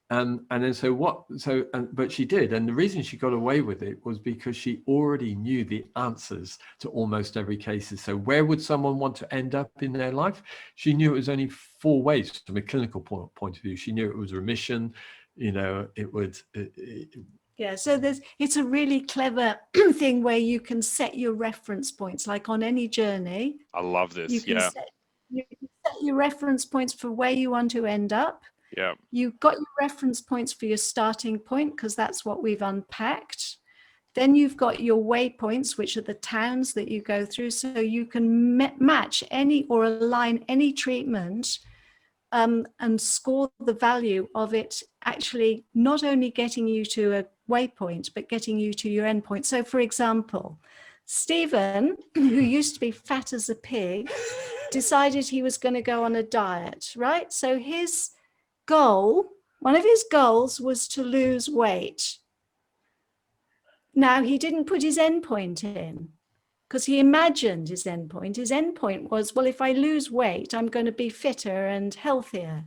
But she did. And the reason she got away with it was because she already knew the answers to almost every case. So where would someone want to end up in their life? She knew it was only 4 ways from a clinical point of view. She knew it was remission, Yeah, so it's a really clever thing where you can set your reference points, like on any journey. I love this. You can set your reference points for where you want to end up. Yeah. You've got your reference points for your starting point, because that's what we've unpacked. Then you've got your waypoints, which are the towns that you go through. So you can match any or align any treatment and score the value of it actually not only getting you to a waypoint, but getting you to your endpoint. So for example, Stephen, who used to be fat as a pig, decided he was going to go on a diet, right? So one of his goals was to lose weight. Now, he didn't put his endpoint in because he imagined his endpoint. His endpoint was, well, if I lose weight, I'm going to be fitter and healthier.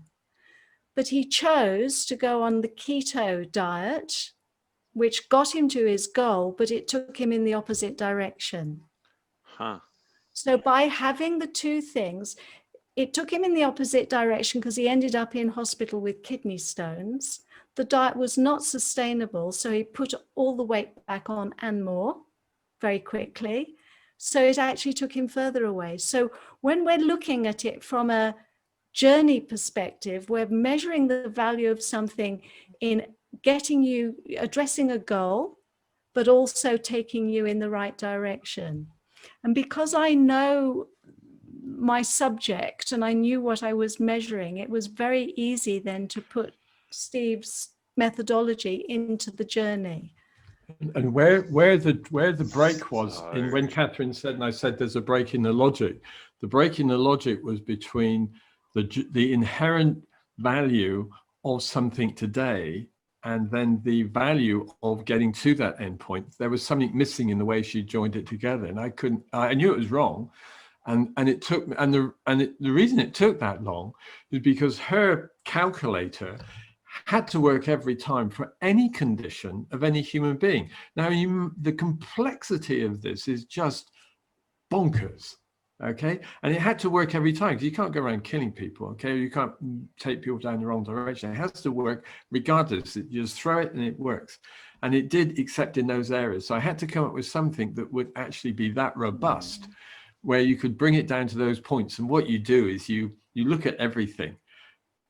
But he chose to go on the keto diet, which got him to his goal, but it took him in the opposite direction. Huh. So by having the two things, it took him in the opposite direction because he ended up in hospital with kidney stones. The diet was not sustainable, so he put all the weight back on and more very quickly. So it actually took him further away. So when we're looking at it from a journey perspective, we're measuring the value of something in getting you, addressing a goal, but also taking you in the right direction. And because I know my subject and I knew what I was measuring, it was very easy then to put Steve's methodology into the journey. And where the break was in when Kathryn said, and I said there's a break in the logic. The break in the logic was between the inherent value of something today and then the value of getting to that endpoint. There was something missing in the way she joined it together, and I knew it was wrong. And the reason it took that long is because her calculator had to work every time for any condition of any human being. Now, the complexity of this is just bonkers, okay? And it had to work every time because you can't go around killing people, okay? You can't take people down the wrong direction. It has to work regardless. You just throw it and it works. And it did, except in those areas. So I had to come up with something that would actually be that robust, where you could bring it down to those points. And what you do is you look at everything,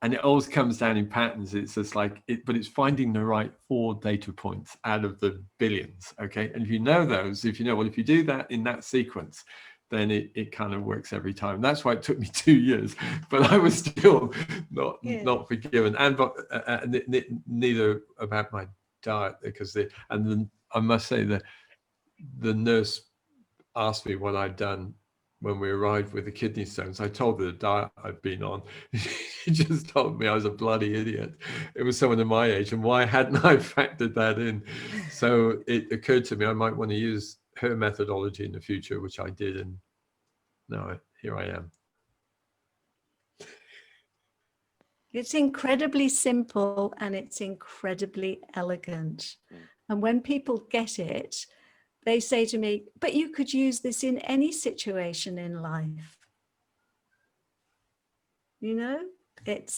and it always comes down in patterns. It's just like but it's finding the right 4 data points out of the billions, okay? And if you know those, if you do that in that sequence, then it kind of works every time. That's why it took me 2 years, but I was still not forgiven, and neither about my diet, because I must say that the nurse asked me what I'd done when we arrived with the kidney stones. I told her the diet I'd been on. She just told me I was a bloody idiot. It was someone of my age, and why hadn't I factored that in? So it occurred to me I might want to use her methodology in the future, which I did, and now here I am. It's incredibly simple and it's incredibly elegant. And when people get it, they say to me, but you could use this in any situation in life. You know, it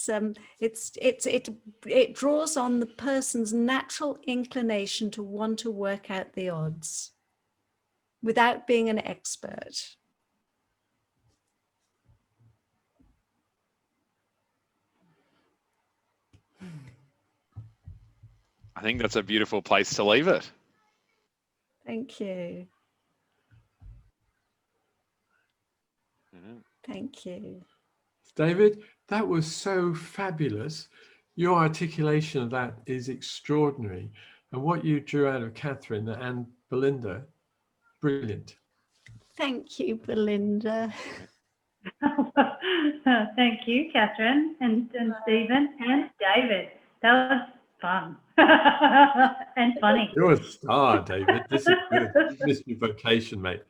draws on the person's natural inclination to want to work out the odds without being an expert. I think that's a beautiful place to leave it. Thank you. Thank you. David, that was so fabulous. Your articulation of that is extraordinary. And what you drew out of Kathryn and Belinda, brilliant. Thank you, Belinda. Thank you, Kathryn and Stephen and David. That was fun and funny. You're a star, David. This is good. You missed your vocation, mate.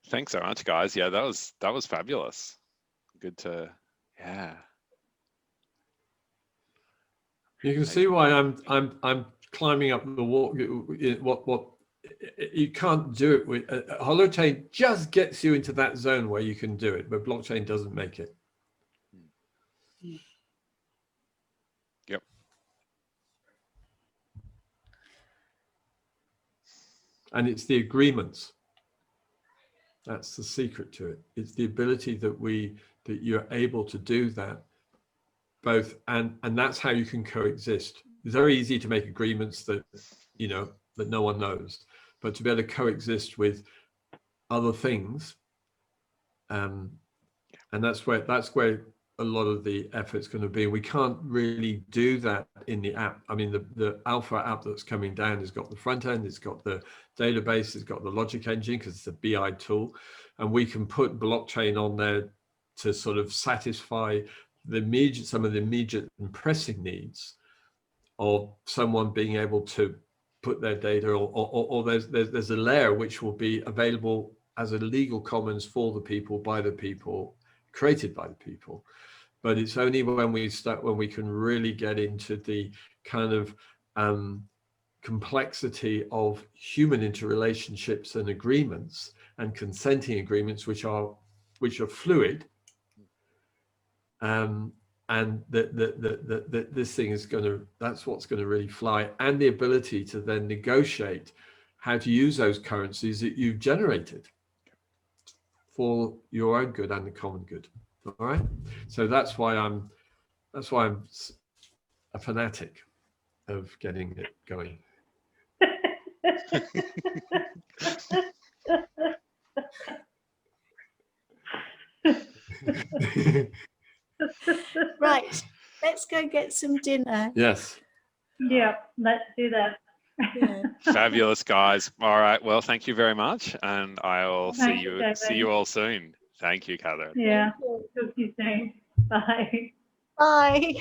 Thanks so much, guys. Yeah, that was fabulous. Good to, yeah. You can see why I'm climbing up the wall. What you can't do it with Holochain. Just gets you into that zone where you can do it, but blockchain doesn't make it. Yep. And it's the agreements. That's the secret to it. It's the ability that you're able to do that both, and that's how you can coexist. It's very easy to make agreements that, you know, that no one knows, but to be able to coexist with other things, and that's where a lot of the effort's going to be. We can't really do that in the app. I mean, the alpha app that's coming down has got the front end, it's got the database, it's got the logic engine because it's a BI tool, and we can put blockchain on there to sort of satisfy some of the immediate and pressing needs of someone being able to put their data, or there's a layer which will be available as a legal commons for the people, by the people, created by the people. But it's only when we can really get into the kind of complexity of human interrelationships and agreements and consenting agreements, which are fluid, and this thing is that's what's going to really fly, and the ability to then negotiate how to use those currencies that you've generated for your own good and the common good. All right, so that's why I'm a fanatic of getting it going. Right, let's go get some dinner. Yes. Yeah, let's do that. Yeah. Fabulous, guys. All right. Well, thank you very much, and I'll see you all soon. Thank you, Kathryn. Yeah, talk to you soon. Bye. Bye.